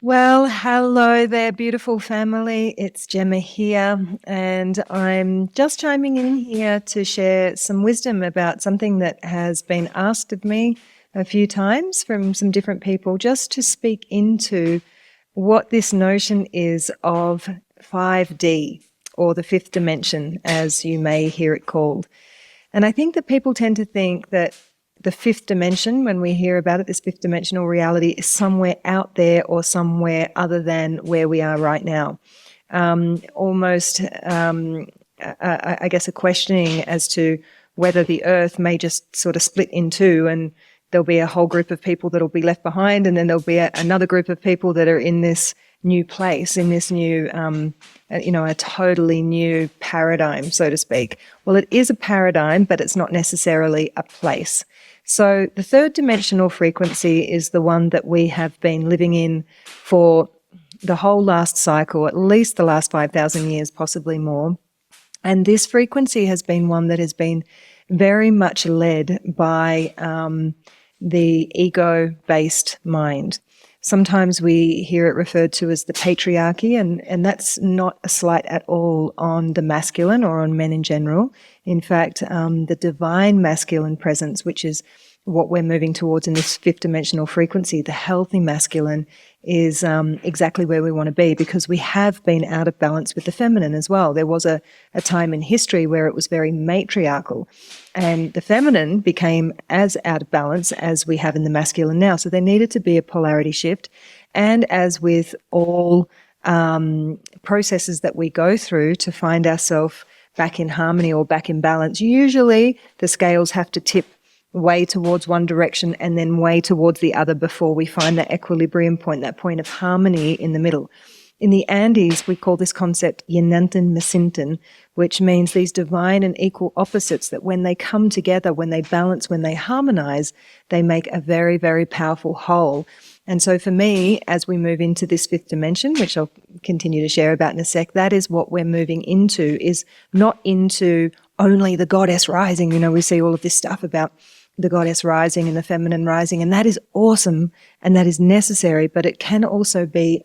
Well, hello there, beautiful family. It's Gemma here, and I'm just chiming in here to share some wisdom about something that has been asked of me a few times from some different people, just to speak into what this notion is of 5D, or the fifth dimension, as you may hear it called. And I think that people tend to think that the fifth dimension, when we hear about it, this fifth dimensional reality, is somewhere out there or somewhere other than where we are right now. Almost, I guess, a questioning as to whether the earth may just sort of split in two, and there'll be a whole group of people that'll be left behind, and then there'll be another group of people that are in this new place, in this new, a totally new paradigm, so to speak. Well, it is a paradigm, but it's not necessarily a place. So the third dimensional frequency is the one that we have been living in for the whole last cycle, at least the last 5,000 years, possibly more. And this frequency has been one that has been very much led by the ego-based mind. Sometimes we hear it referred to as the patriarchy, and that's not a slight at all on the masculine or on men in general. In fact, the divine masculine presence, which is what we're moving towards in this fifth dimensional frequency, the healthy masculine, is exactly where we want to be, because we have been out of balance with the feminine as well. There was a time in history where it was very matriarchal, and the feminine became as out of balance as we have in the masculine now. So there needed to be a polarity shift. And as with all processes that we go through to find ourselves back in harmony or back in balance, usually the scales have to tip way towards one direction and then way towards the other before we find that equilibrium point, that point of harmony in the middle. In the Andes, we call this concept Yenanten Mesinten, which means these divine and equal opposites that when they come together, when they balance, when they harmonize, they make a very, very powerful whole. And so for me, as we move into this fifth dimension, which I'll continue to share about in a sec, that is what we're moving into, is not into only the goddess rising. You know, we see all of this stuff about the goddess rising and the feminine rising, and that is awesome and that is necessary, but it can also be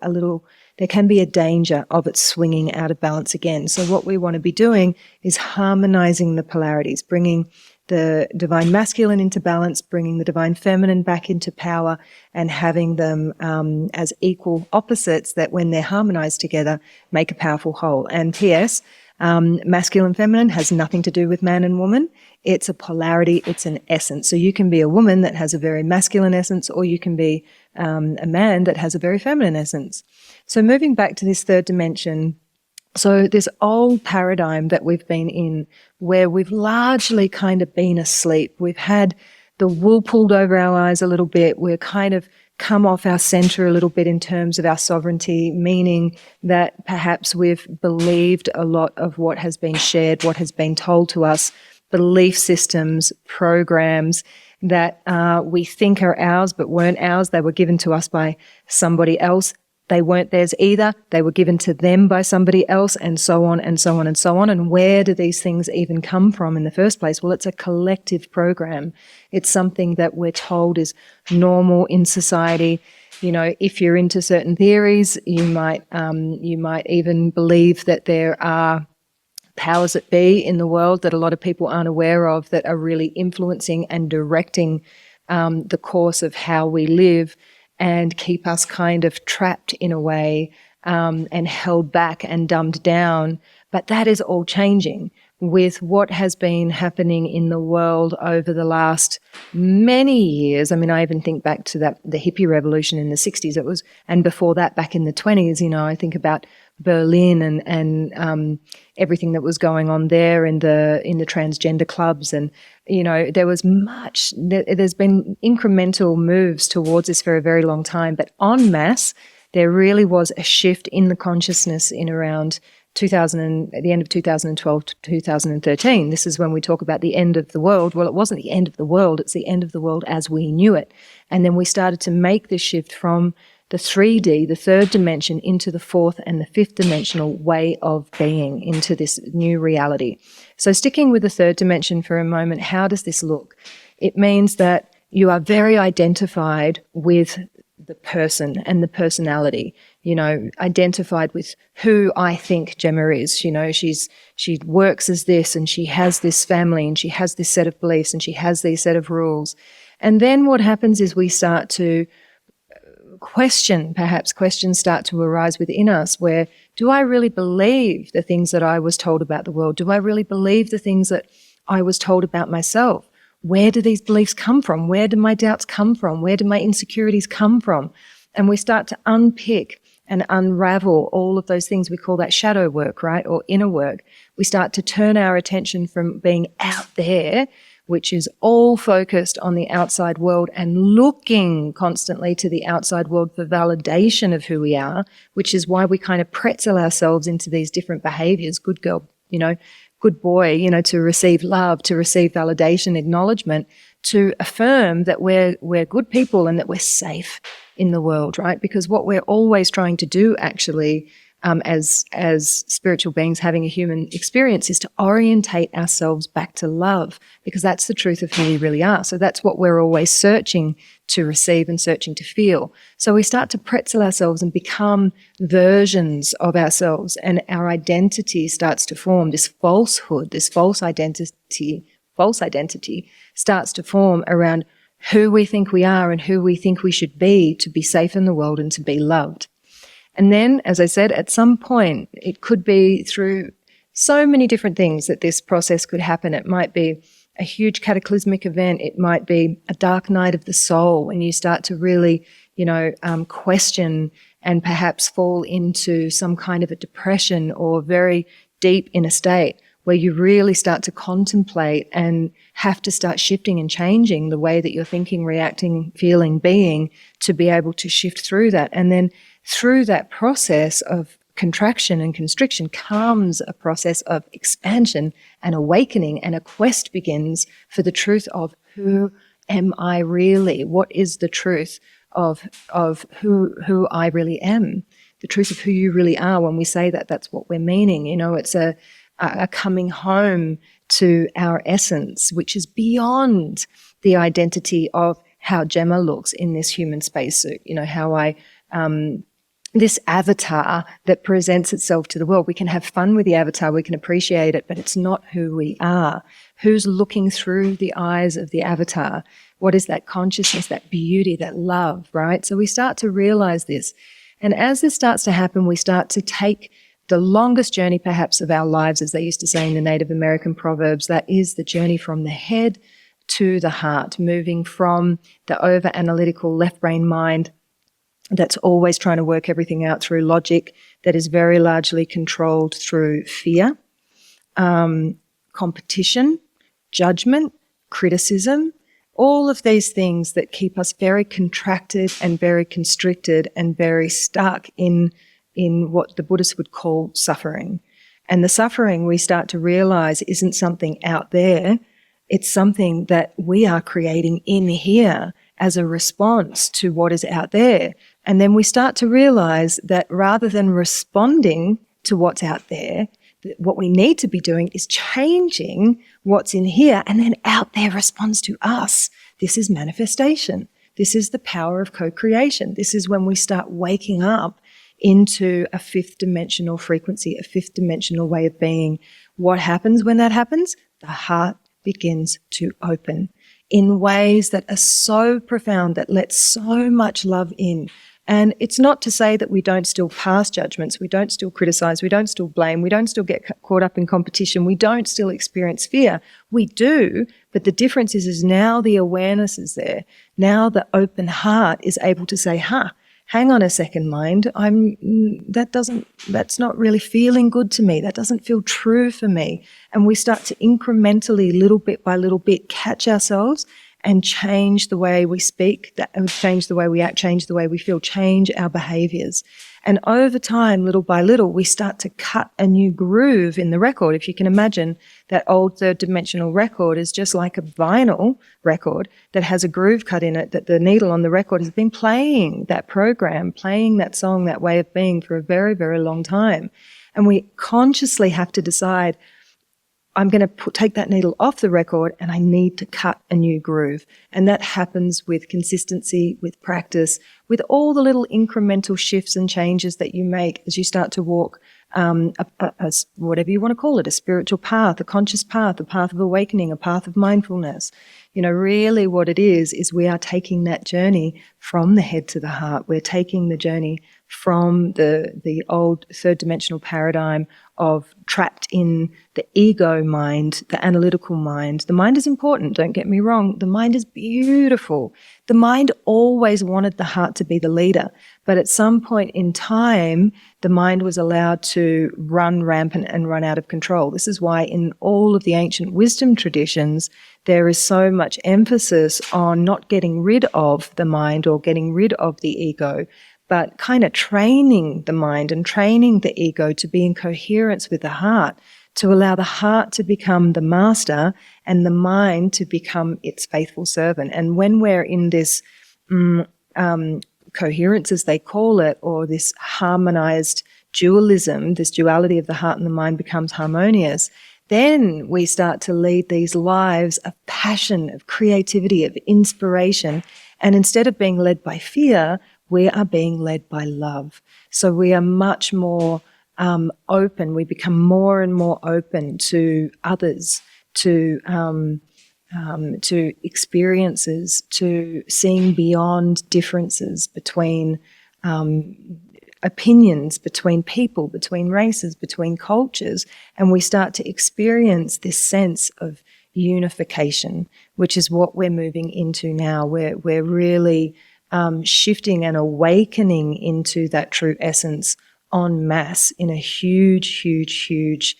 there can be a danger of it swinging out of balance again. So what we want to be doing is harmonizing the polarities, bringing the divine masculine into balance, bringing the divine feminine back into power, and having them as equal opposites that when they're harmonized together make a powerful whole. And P.S., masculine feminine has nothing to do with man and woman. It's a polarity, it's an essence. So you can be a woman that has a very masculine essence, or you can be a man that has a very feminine essence. So moving back to this third dimension, so this old paradigm that we've been in, where we've largely kind of been asleep, we've had the wool pulled over our eyes a little bit, we're kind of come off our center a little bit in terms of our sovereignty, meaning that perhaps we've believed a lot of what has been shared, what has been told to us, belief systems, programs that we think are ours but weren't ours. They were given to us by somebody else. They weren't theirs either. They were given to them by somebody else, and so on and so on and so on. And where do these things even come from in the first place? Well, it's a collective program. It's something that we're told is normal in society. You know, if you're into certain theories, you might even believe that there are powers that be in the world that a lot of people aren't aware of that are really influencing and directing the course of how we live, and keep us kind of trapped in a way and held back and dumbed down. But that is all changing with what has been happening in the world over the last many years. I mean, I even think back to the hippie revolution in the 60s. It was, and before that, back in the 20s, you know, I think about Berlin and everything that was going on there in the transgender clubs, and you know there's been incremental moves towards this for a very long time, but en masse there really was a shift in the consciousness in around 2000 at the end of 2012 to 2013. This is when we talk about the end of the world. Well, it wasn't the end of the world, it's the end of the world as we knew it. And then we started to make this shift from the 3D, the third dimension, into the fourth and the fifth dimensional way of being, into this new reality. So sticking with the third dimension for a moment, how does this look? It means that you are very identified with the person and the personality, you know, identified with who I think Gemma is. You know, she works as this, and she has this family, and she has this set of beliefs, and she has these set of rules. And then what happens is we start to questions start to arise within us where, do I really believe the things that I was told about the world? Do I really believe the things that I was told about myself? Where do these beliefs come from? Where do my doubts come from? Where do my insecurities come from? And we start to unpick and unravel all of those things. We call that shadow work, right? Or inner work. We start to turn our attention from being out there, which is all focused on the outside world and looking constantly to the outside world for validation of who we are, which is why we kind of pretzel ourselves into these different behaviors. Good girl, you know, good boy, you know, to receive love, to receive validation, acknowledgement, to affirm that we're good people and that we're safe in the world, right? Because what we're always trying to do actually as spiritual beings having a human experience is to orientate ourselves back to love, because that's the truth of who we really are. So that's what we're always searching to receive and searching to feel. So we start to pretzel ourselves and become versions of ourselves, and our identity starts to form. This falsehood, this false identity starts to form around who we think we are and who we think we should be to be safe in the world and to be loved. And then, as I said, at some point, it could be through so many different things that this process could happen. It might be a huge cataclysmic event. It might be a dark night of the soul when you start to really, you know, question and perhaps fall into some kind of a depression or very deep inner state where you really start to contemplate and have to start shifting and changing the way that you're thinking, reacting, feeling, being, to be able to shift through that. And then through that process of contraction and constriction comes a process of expansion and awakening, and a quest begins for the truth of who am I really? What is the truth of who I really am? The truth of who you really are. When we say that, that's what we're meaning. You know, it's a coming home to our essence, which is beyond the identity of how Gemma looks in this human spacesuit. You know, how this avatar that presents itself to the world. We can have fun with the avatar, we can appreciate it, but it's not who we are. Who's looking through the eyes of the avatar? What is that consciousness, that beauty, that love, right? So we start to realize this. And as this starts to happen, we start to take the longest journey perhaps of our lives, as they used to say in the Native American proverbs. That is the journey from the head to the heart, moving from the over-analytical left brain mind that's always trying to work everything out through logic, that is very largely controlled through fear, competition, judgment, criticism, all of these things that keep us very contracted and very constricted and very stuck in what the Buddhists would call suffering. And the suffering, we start to realize, isn't something out there. It's something that we are creating in here as a response to what is out there. And then we start to realize that rather than responding to what's out there, what we need to be doing is changing what's in here, and then out there responds to us. This is manifestation. This is the power of co-creation. This is when we start waking up into a fifth dimensional frequency, a fifth dimensional way of being. What happens when that happens? The heart begins to open in ways that are so profound, that let so much love in. And it's not to say that we don't still pass judgments, we don't still criticize, we don't still blame, we don't still get caught up in competition, we don't still experience fear. We do, but the difference is now the awareness is there. Now the open heart is able to say, hang on a second, mind, that's not really feeling good to me. That doesn't feel true for me. And we start to incrementally, little bit by little bit, catch ourselves and change the way we speak, change the way we act, change the way we feel, change our behaviors. And over time, little by little, we start to cut a new groove in the record. If you can imagine, that old third dimensional record is just like a vinyl record that has a groove cut in it, that the needle on the record has been playing that program, playing that song, that way of being for a very, very long time. And we consciously have to decide, I'm going to take that needle off the record and I need to cut a new groove. And that happens with consistency, with practice, with all the little incremental shifts and changes that you make as you start to walk whatever you want to call it, a spiritual path, a conscious path, a path of awakening, a path of mindfulness. Really what it is we are taking that journey from the head to the heart. We're taking the journey from the old third dimensional paradigm of trapped in the ego mind, the analytical mind. The mind is important, don't get me wrong. The mind is beautiful. The mind always wanted the heart to be the leader. But at some point in time, the mind was allowed to run rampant and run out of control. This is why in all of the ancient wisdom traditions, there is so much emphasis on not getting rid of the mind or getting rid of the ego, but kind of training the mind and training the ego to be in coherence with the heart, to allow the heart to become the master and the mind to become its faithful servant. And when we're in this coherence, as they call it, or this harmonized dualism, this duality of the heart and the mind becomes harmonious, then we start to lead these lives of passion, of creativity, of inspiration. And instead of being led by fear, we are being led by love. So we are much more open. We become more and more open to others, to experiences, to seeing beyond differences between opinions, between people, between races, between cultures, and we start to experience this sense of unification, which is what we're moving into now. We're really shifting and awakening into that true essence en masse in a huge, huge, huge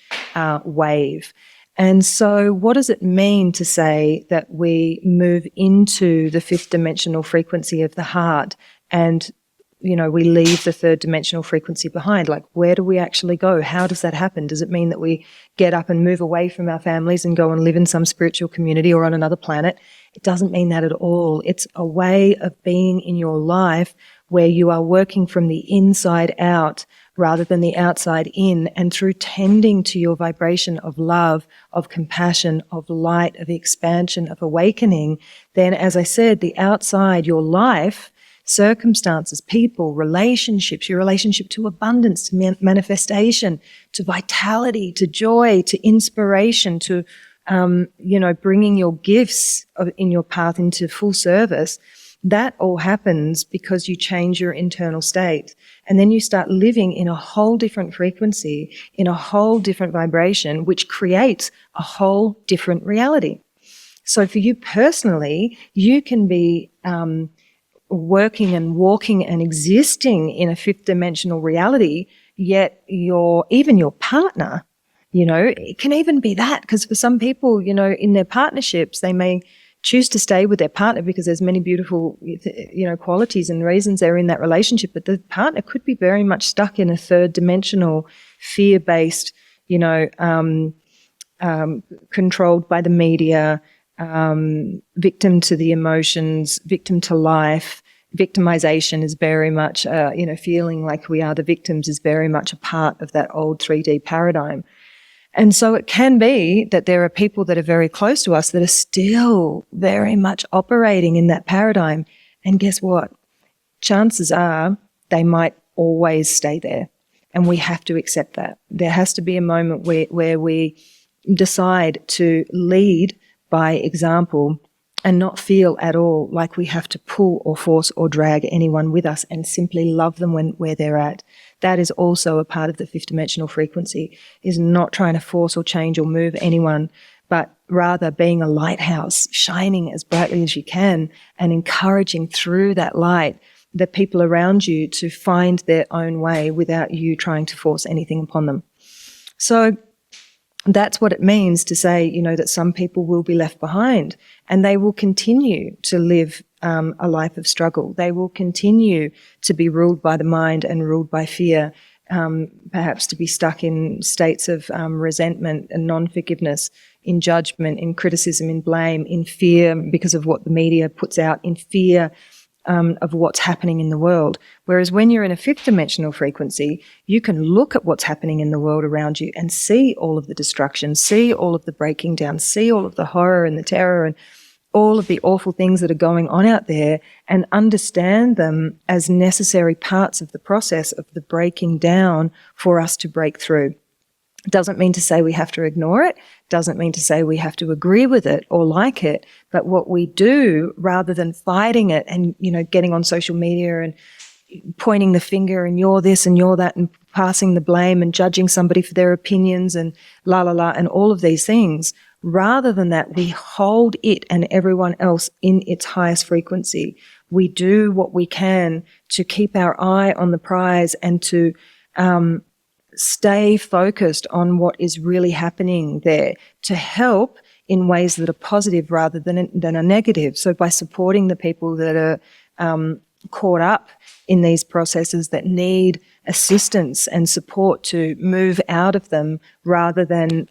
wave. And so what does it mean to say that we move into the fifth dimensional frequency of the heart and, we leave the third dimensional frequency behind? Like, where do we actually go? How does that happen? Does it mean that we get up and move away from our families and go and live in some spiritual community or on another planet? It doesn't mean that at all. It's a way of being in your life where you are working from the inside out rather than the outside in, and through tending to your vibration of love, of compassion, of light, of expansion, of awakening, then, as I said, the outside, your life, circumstances, people, relationships, your relationship to abundance, to manifestation, to vitality, to joy, to inspiration, to, bringing your gifts in your path into full service, that all happens because you change your internal state. And then you start living in a whole different frequency, in a whole different vibration, which creates a whole different reality. So for you personally, you can be working and walking and existing in a fifth dimensional reality, yet even your partner, it can even be that, because for some people, in their partnerships, they may choose to stay with their partner because there's many beautiful, qualities and reasons they're in that relationship. But the partner could be very much stuck in a third dimensional, fear-based, controlled by the media, victim to the emotions, victim to life. Victimization is very much, feeling like we are the victims is very much a part of that old 3D paradigm. And so it can be that there are people that are very close to us that are still very much operating in that paradigm. And guess what? Chances are they might always stay there. And we have to accept that. There has to be a moment where we decide to lead by example and not feel at all like we have to pull or force or drag anyone with us, and simply love them where they're at. That is also a part of the fifth dimensional frequency, is not trying to force or change or move anyone, but rather being a lighthouse, shining as brightly as you can and encouraging through that light the people around you to find their own way without you trying to force anything upon them. So that's what it means to say, that some people will be left behind and they will continue to live a life of struggle. They will continue to be ruled by the mind and ruled by fear, perhaps to be stuck in states of resentment and non-forgiveness, in judgment, in criticism, in blame, in fear because of what the media puts out, in fear of what's happening in the world. Whereas when you're in a fifth dimensional frequency, you can look at what's happening in the world around you and see all of the destruction, see all of the breaking down, see all of the horror and the terror and all of the awful things that are going on out there, and understand them as necessary parts of the process of the breaking down for us to break through. Doesn't mean to say we have to ignore it, doesn't mean to say we have to agree with it or like it, but what we do, rather than fighting it and, getting on social media and pointing the finger and you're this and you're that and passing the blame and judging somebody for their opinions and la la la and all of these things, rather than that, we hold it and everyone else in its highest frequency. We do what we can to keep our eye on the prize and to stay focused on what is really happening there, to help in ways that are positive rather than are negative. So by supporting the people that are caught up in these processes that need assistance and support to move out of them, rather than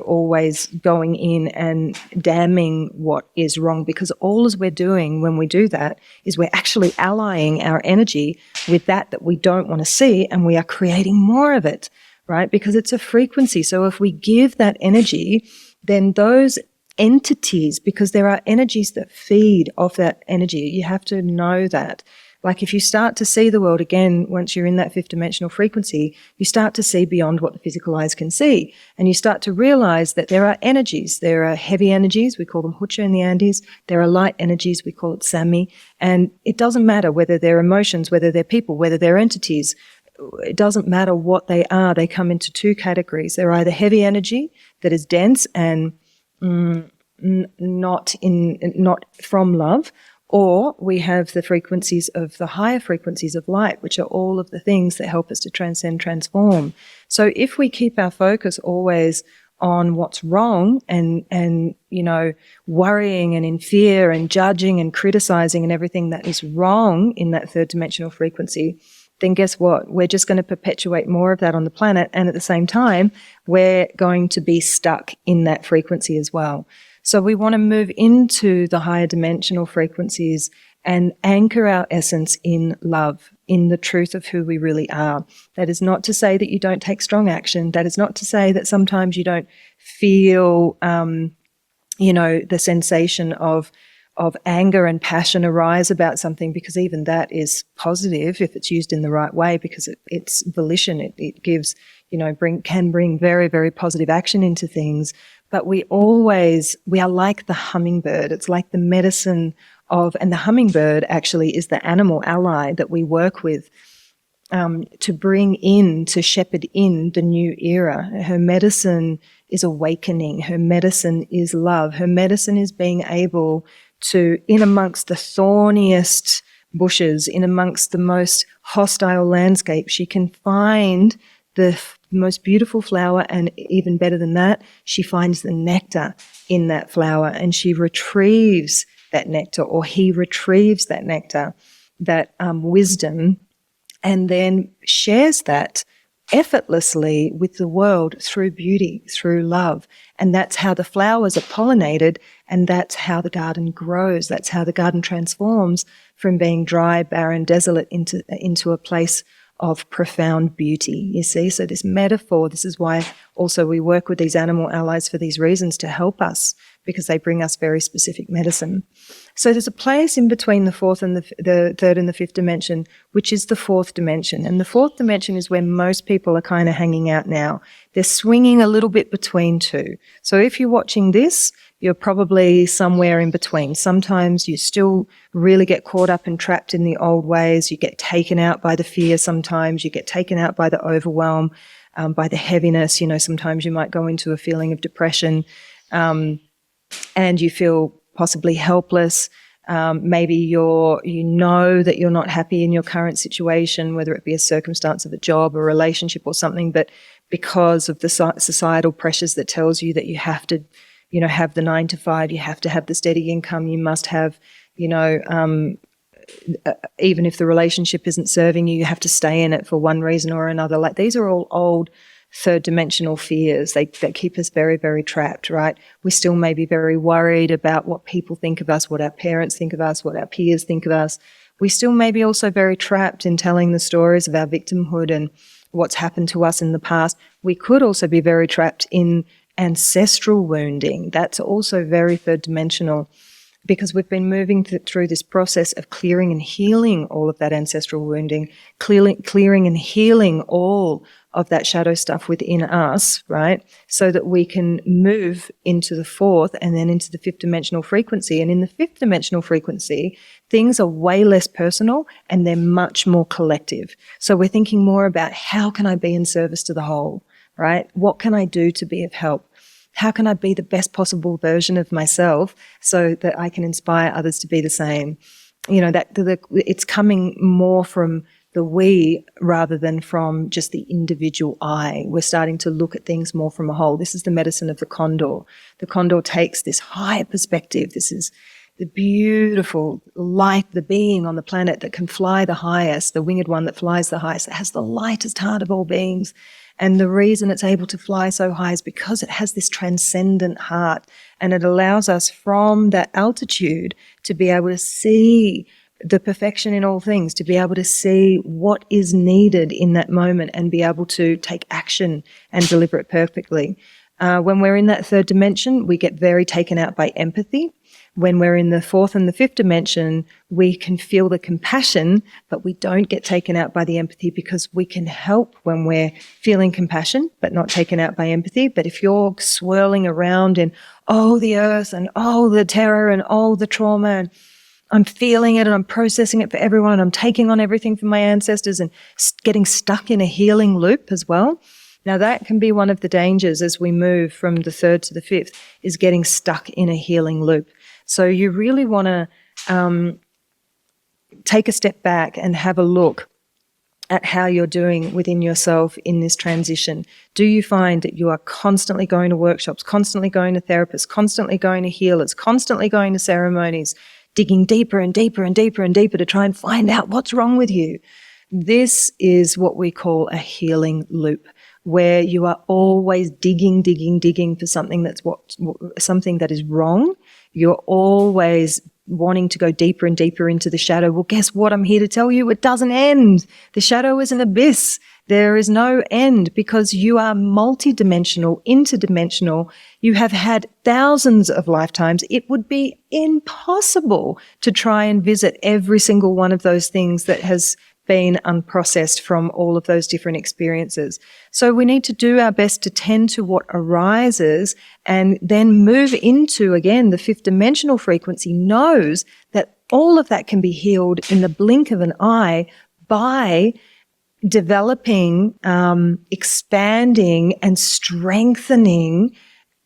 always going in and damning what is wrong, because all as we're doing when we do that is we're actually allying our energy with that we don't want to see, and we are creating more of it, right? Because it's a frequency. So if we give that energy, then those entities, because there are energies that feed off that energy, you have to know that. Like if you start to see the world again, once you're in that fifth dimensional frequency, you start to see beyond what the physical eyes can see. And you start to realize that there are energies. There are heavy energies, we call them Hucha in the Andes. There are light energies, we call it Sami. And it doesn't matter whether they're emotions, whether they're people, whether they're entities. It doesn't matter what they are. They come into two categories. They're either heavy energy that is dense and not from love, or we have the frequencies of the higher frequencies of light, which are all of the things that help us to transcend, transform. So if we keep our focus always on what's wrong and worrying and in fear and judging and criticizing and everything that is wrong in that third dimensional frequency, then guess what? We're just going to perpetuate more of that on the planet. And at the same time, we're going to be stuck in that frequency as well. So we want to move into the higher dimensional frequencies and anchor our essence in love, in the truth of who we really are. That is not to say that you don't take strong action. That is not to say that sometimes you don't feel, the sensation of anger and passion arise about something, because even that is positive if it's used in the right way, because it's volition. It gives, can bring very, very positive action into things. But we are like the hummingbird. It's like the medicine and the hummingbird actually is the animal ally that we work with to shepherd in the new era. Her medicine is awakening. Her medicine is love. Her medicine is being able to, in amongst the thorniest bushes, in amongst the most hostile landscape, she can find the most beautiful flower, and even better than that, she finds the nectar in that flower, and she retrieves that nectar, or he retrieves that nectar, that wisdom, and then shares that effortlessly with the world through beauty, through love. And that's how the flowers are pollinated, and that's how the garden grows. That's how the garden transforms from being dry, barren, desolate into a place of profound beauty, you see. So this metaphor, this is why also we work with these animal allies for these reasons, to help us, because they bring us very specific medicine. So there's a place in between the fourth and the third and the fifth dimension, which is the fourth dimension. And the fourth dimension is where most people are kind of hanging out now. They're swinging a little bit between two. So if you're watching this, you're probably somewhere in between. Sometimes you still really get caught up and trapped in the old ways. You get taken out by the fear sometimes. You get taken out by the overwhelm, by the heaviness. Sometimes you might go into a feeling of depression, and you feel possibly helpless. Maybe you know that you're not happy in your current situation, whether it be a circumstance of a job, a relationship or something, but because of the societal pressures that tells you that you have to have the 9 to 5, you have to have the steady income, you must have, even if the relationship isn't serving you, you have to stay in it for one reason or another. Like, these are all old third dimensional fears. They keep us very, very trapped, right? We still may be very worried about what people think of us, what our parents think of us, what our peers think of us. We still may be also very trapped in telling the stories of our victimhood and what's happened to us in the past. We could also be very trapped in ancestral wounding. That's also very third dimensional, because we've been moving through this process of clearing and healing all of that ancestral wounding, clearing and healing all of that shadow stuff within us, right? So that we can move into the fourth and then into the fifth dimensional frequency. And in the fifth dimensional frequency, things are way less personal and they're much more collective. So we're thinking more about, how can I be in service to the whole, right? What can I do to be of help? How can I be the best possible version of myself so that I can inspire others to be the same? You know, it's coming more from the we rather than from just the individual I. We're starting to look at things more from a whole. This is the medicine of the condor. The condor takes this higher perspective. This is the beautiful light, the being on the planet that can fly the highest, the winged one that flies the highest, that has the lightest heart of all beings. And the reason it's able to fly so high is because it has this transcendent heart, and it allows us from that altitude to be able to see the perfection in all things, to be able to see what is needed in that moment and be able to take action and deliver it perfectly. When we're in that third dimension, we get very taken out by empathy. When we're in the fourth and the fifth dimension, we can feel the compassion, but we don't get taken out by the empathy, because we can help when we're feeling compassion, but not taken out by empathy. But if you're swirling around in, oh, the earth and oh, the terror and oh, the trauma, and I'm feeling it and I'm processing it for everyone, and I'm taking on everything from my ancestors and getting stuck in a healing loop as well. Now, that can be one of the dangers as we move from the third to the fifth, is getting stuck in a healing loop. So you really want to take a step back and have a look at how you're doing within yourself in this transition. Do you find that you are constantly going to workshops, constantly going to therapists, constantly going to healers, constantly going to ceremonies, digging deeper and deeper and deeper and deeper to try and find out what's wrong with you? This is what we call a healing loop, where you are always digging for something something that is wrong. You're always wanting to go deeper and deeper into the shadow. Well, guess what? I'm here to tell you, it doesn't end. The shadow is an abyss. There is no end, because you are multidimensional, interdimensional. You have had thousands of lifetimes. It would be impossible to try and visit every single one of those things that has been unprocessed from all of those different experiences. So we need to do our best to tend to what arises, and then move into, again, the fifth dimensional frequency knows that all of that can be healed in the blink of an eye by developing, expanding and strengthening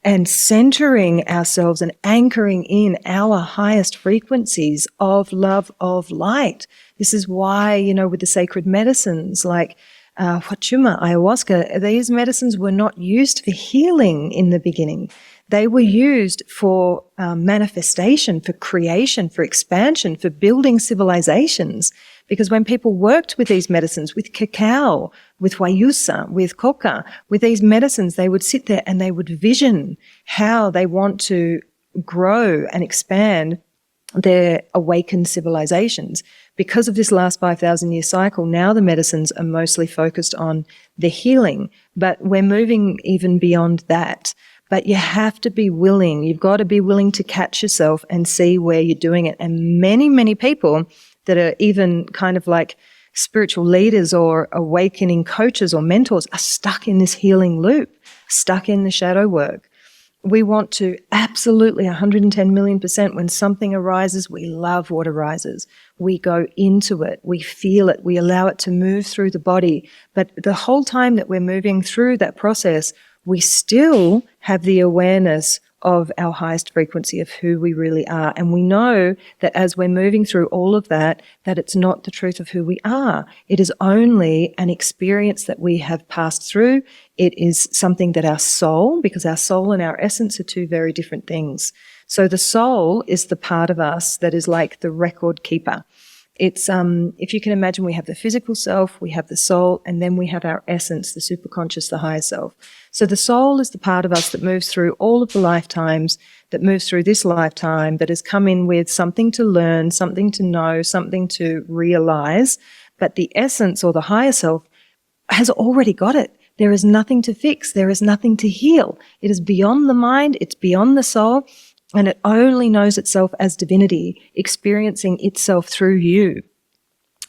and centering ourselves and anchoring in our highest frequencies of love, of light. This is why, you know, with the sacred medicines like Huachuma, ayahuasca, these medicines were not used for healing in the beginning. They were used for manifestation, for creation, for expansion, for building civilizations. Because when people worked with these medicines, with cacao, with guayusa, with coca, with these medicines, they would sit there and they would vision how they want to grow and expand their awakened civilizations. Because of this last 5,000 year cycle, now the medicines are mostly focused on the healing, but we're moving even beyond that. But you have to be willing. You've got to be willing to catch yourself and see where you're doing it. And many, many people that are even kind of like spiritual leaders or awakening coaches or mentors are stuck in this healing loop, stuck in the shadow work. We want to absolutely 110 million %, when something arises, we love what arises. We go into it, we feel it, we allow it to move through the body. But the whole time that we're moving through that process, we still have the awareness of our highest frequency of who we really are. And we know that as we're moving through all of that, that it's not the truth of who we are. It is only an experience that we have passed through. It is something that our soul, because our soul and our essence are two very different things. So the soul is the part of us that is like the record keeper. It's, if you can imagine, we have the physical self, we have the soul, and then we have our essence, the superconscious, the higher self. So the soul is the part of us that moves through all of the lifetimes that moves through this lifetime, that has come in with something to learn, something to know, something to realize. But the essence or the higher self has already got it. There is nothing to fix. There is nothing to heal. It is beyond the mind. It's beyond the soul. And it only knows itself as divinity, experiencing itself through you,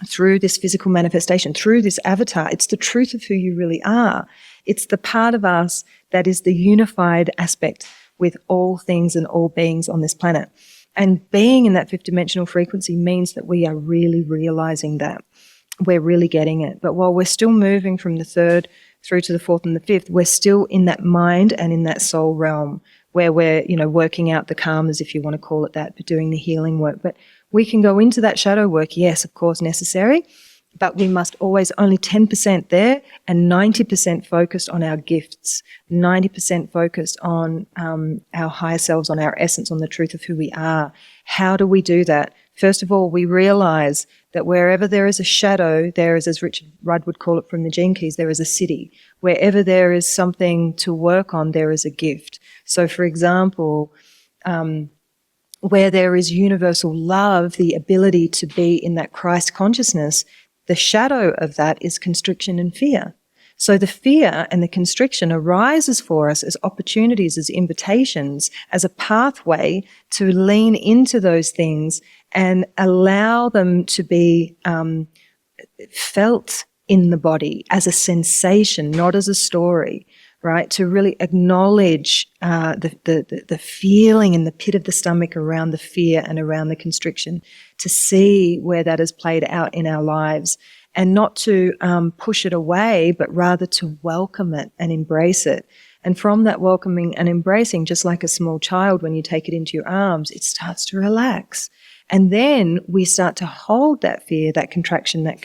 through this physical manifestation, through this avatar. It's the truth of who you really are. It's the part of us that is the unified aspect with all things and all beings on this planet. And being in that fifth dimensional frequency means that we are really realizing that. We're really getting it. But while we're still moving from the third through to the fourth and the fifth, we're still in that mind and in that soul realm where we're, working out the karmas, if you want to call it that, but doing the healing work. But we can go into that shadow work, yes, of course, necessary, but we must always only 10% there and 90% focused on our gifts, 90% focused on our higher selves, on our essence, on the truth of who we are. How do we do that? First of all, we realize that wherever there is a shadow, there is, as Richard Rudd would call it from the Gene Keys, there is a city. Wherever there is something to work on, there is a gift. So, for example, where there is universal love, the ability to be in that Christ consciousness, the shadow of that is constriction and fear. So the fear and the constriction arises for us as opportunities, as invitations, as a pathway to lean into those things and allow them to be felt in the body as a sensation, not as a story, right? To really acknowledge the feeling in the pit of the stomach around the fear and around the constriction, to see where that has played out in our lives, and not to push it away, but rather to welcome it and embrace it. And from that welcoming and embracing, just like a small child, when you take it into your arms, it starts to relax. And then we start to hold that fear, that contraction, that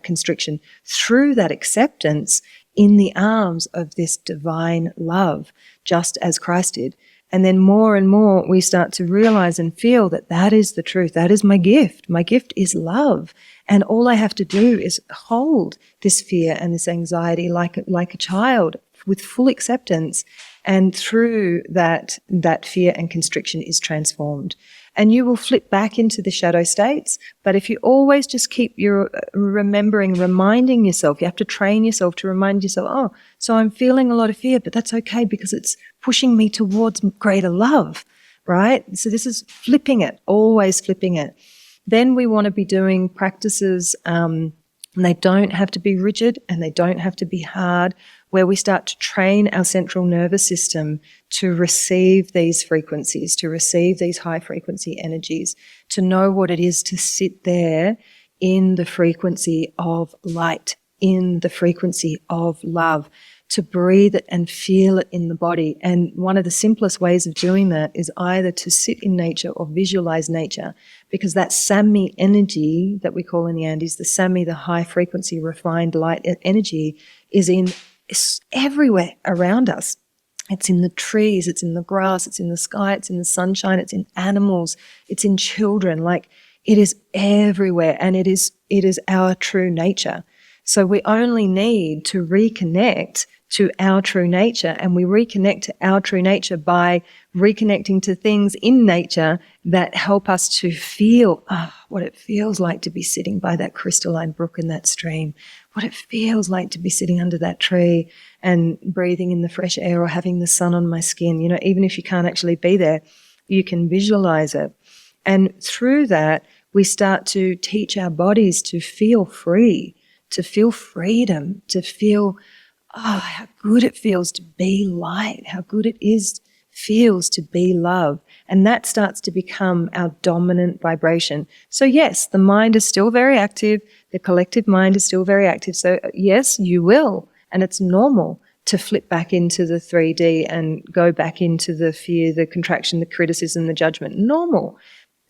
constriction through that acceptance in the arms of this divine love, just as Christ did. And then more and more we start to realize and feel that that is the truth. That is my gift. My gift is love. And all I have to do is hold this fear and this anxiety like a child with full acceptance. And through that fear and constriction is transformed. And you will flip back into the shadow states. But if you always just keep your reminding yourself, you have to train yourself to remind yourself, oh, so I'm feeling a lot of fear, but that's okay because it's pushing me towards greater love, right? So this is flipping it, always flipping it. Then we want to be doing practices, and they don't have to be rigid and they don't have to be hard, where we start to train our central nervous system to receive these frequencies, to receive these high frequency energies, to know what it is to sit there in the frequency of light, in the frequency of love, to breathe it and feel it in the body. And one of the simplest ways of doing that is either to sit in nature or visualize nature, because that Sami energy that we call in the Andes, the Sami, the high frequency refined light energy, is everywhere around us. It's in the trees, it's in the grass, it's in the sky, it's in the sunshine, it's in animals, it's in children. Like, it is everywhere, and it is our true nature. So we only need to reconnect to our true nature, and we reconnect to our true nature by reconnecting to things in nature that help us to feel what it feels like to be sitting by that crystalline brook in that stream, what it feels like to be sitting under that tree and breathing in the fresh air or having the sun on my skin. Even if you can't actually be there, you can visualize it. And through that, we start to teach our bodies to feel free, to feel freedom, to feel how good it feels to be light, how good it feels to be love. And that starts to become our dominant vibration. So yes, the mind is still very active. The collective mind is still very active. So yes, you will. And it's normal to flip back into the 3D and go back into the fear, the contraction, the criticism, the judgment. Normal.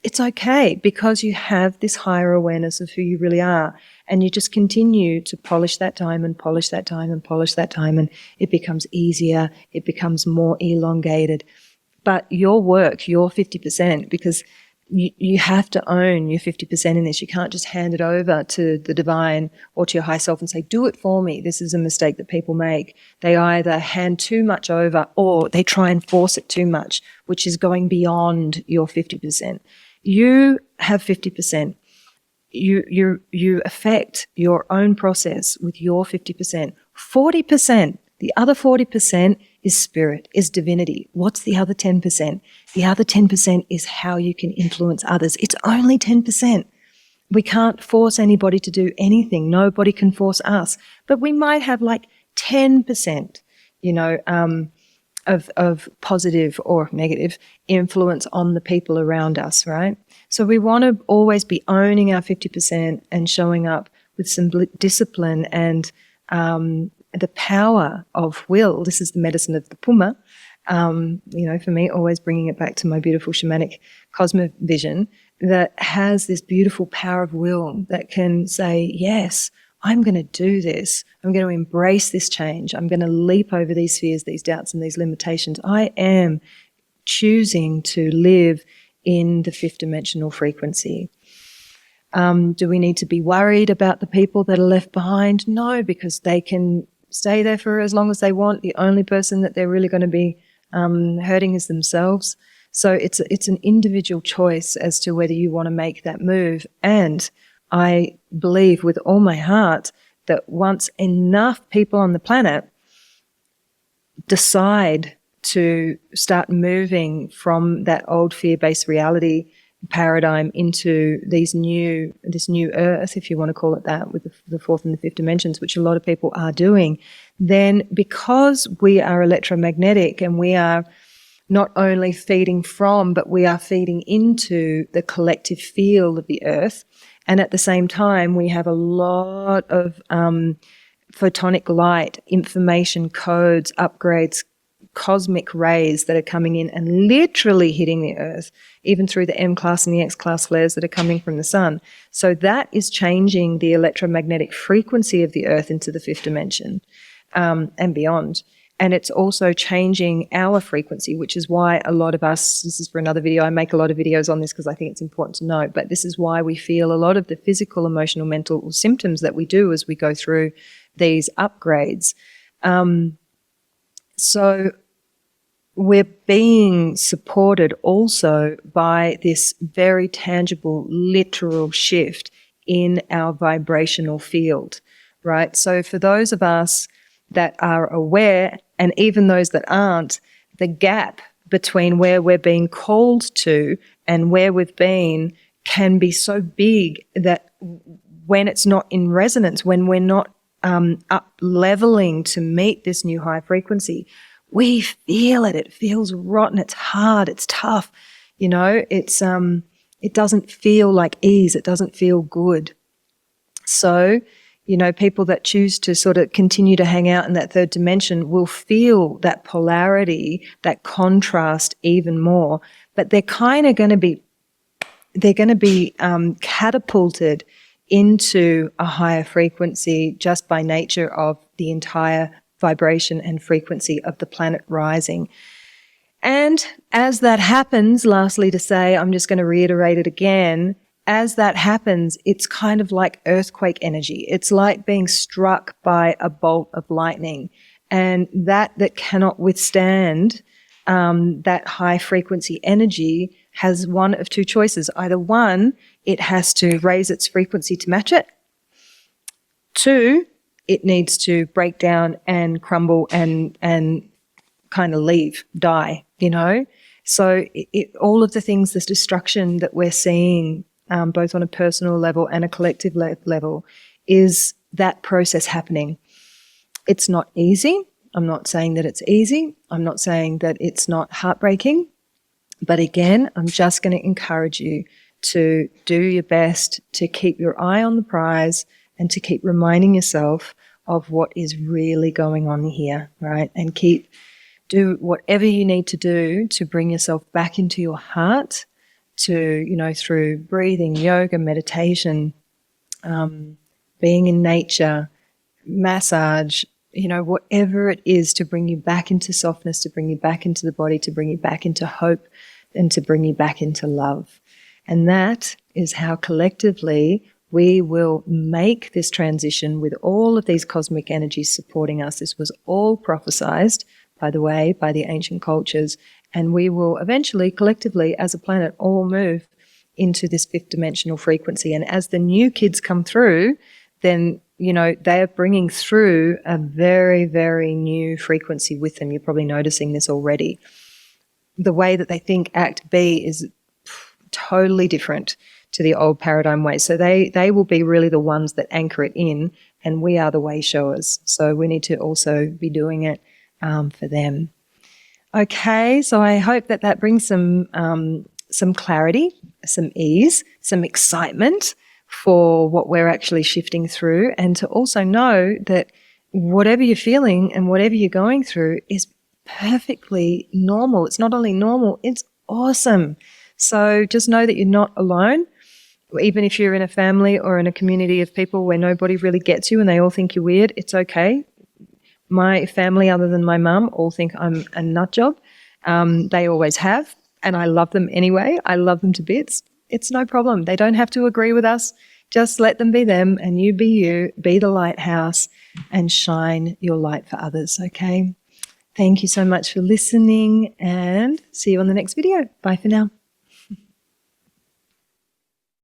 It's okay, because you have this higher awareness of who you really are. And you just continue to polish that time and polish that time and polish that time, and it becomes easier, it becomes more elongated. But your work, your 50%, because You have to own your 50% in this. You can't just hand it over to the divine or to your high self and say, do it for me. This is a mistake that people make. They either hand too much over or they try and force it too much, which is going beyond your 50%. You have 50%. You affect your own process with your 50%. 40%, the other 40% is spirit, is divinity. What's the other 10%? The other 10% is how you can influence others. It's only 10%. We can't force anybody to do anything. Nobody can force us. But we might have like 10%, of positive or negative influence on the people around us, right? So we want to always be owning our 50% and showing up with some discipline and the power of will. This is the medicine of the Puma. For me, always bringing it back to my beautiful shamanic cosmovision that has this beautiful power of will that can say, yes, I'm going to do this. I'm going to embrace this change. I'm going to leap over these fears, these doubts, and these limitations. I am choosing to live in the fifth dimensional frequency. Do we need to be worried about the people that are left behind? No, because they can stay there for as long as they want. The only person that they're really going to be hurting is themselves. So it's an individual choice as to whether you want to make that move. And I believe with all my heart that once enough people on the planet decide to start moving from that old fear-based reality paradigm into this new earth, if you want to call it that, with the fourth and the fifth dimensions, which a lot of people are doing, then because we are electromagnetic and we are not only feeding from, but we are feeding into the collective field of the earth, and at the same time we have a lot of photonic light, information, codes, upgrades, cosmic rays that are coming in and literally hitting the earth, even through the M class and the X class flares that are coming from the sun. So that is changing the electromagnetic frequency of the earth into the fifth dimension and beyond. And it's also changing our frequency, which is why a lot of us, this is for another video, I make a lot of videos on this because I think it's important to know, but this is why we feel a lot of the physical, emotional, mental symptoms that we do as we go through these upgrades. So we're being supported also by this very tangible, literal shift in our vibrational field, right? So for those of us that are aware, and even those that aren't, the gap between where we're being called to and where we've been can be so big that when it's not in resonance, when we're not up leveling to meet this new high frequency, we feel it. It feels rotten. It's hard. It's tough. It doesn't feel like ease. It doesn't feel good. So, people that choose to sort of continue to hang out in that third dimension will feel that polarity, that contrast even more. But they're kind of going to be catapulted into a higher frequency just by nature of the entire vibration and frequency of the planet rising. And as that happens, lastly to say, I'm just going to reiterate it again, as that happens, it's kind of like earthquake energy. It's like being struck by a bolt of lightning. And that cannot withstand that high frequency energy has one of two choices. Either one, it has to raise its frequency to match it. Two, it needs to break down and crumble and kind of leave, die, So all of the things, this destruction that we're seeing, both on a personal level and a collective level, is that process happening. It's not easy. I'm not saying that it's easy. I'm not saying that it's not heartbreaking. But again, I'm just going to encourage you to do your best to keep your eye on the prize and to keep reminding yourself of what is really going on here, right? And do whatever you need to do to bring yourself back into your heart, to, through breathing, yoga, meditation, being in nature, massage, whatever it is to bring you back into softness, to bring you back into the body, to bring you back into hope, and to bring you back into love. And that is how collectively we will make this transition with all of these cosmic energies supporting us. This was all prophesized, by the way, by the ancient cultures. And we will eventually, collectively, as a planet, all move into this fifth dimensional frequency. And as the new kids come through, then, you know, they are bringing through a very, very new frequency with them. You're probably noticing this already. The way that they think, act, be is totally different to the old paradigm way. So they will be really the ones that anchor it in, and we are the way showers. So we need to also be doing it for them. Okay, so I hope that that brings some clarity, some ease, some excitement for what we're actually shifting through, and to also know that whatever you're feeling and whatever you're going through is perfectly normal. It's not only normal, it's awesome. So just know that you're not alone. Even if you're in a family or in a community of people where nobody really gets you and they all think you're weird, it's okay. My family, other than my mum, all think I'm a nut job. They always have, and I love them anyway. I love them to bits. It's no problem. They don't have to agree with us. Just let them be them, and you, be the lighthouse, and shine your light for others, okay? Thank you so much for listening, and see you on the next video. Bye for now.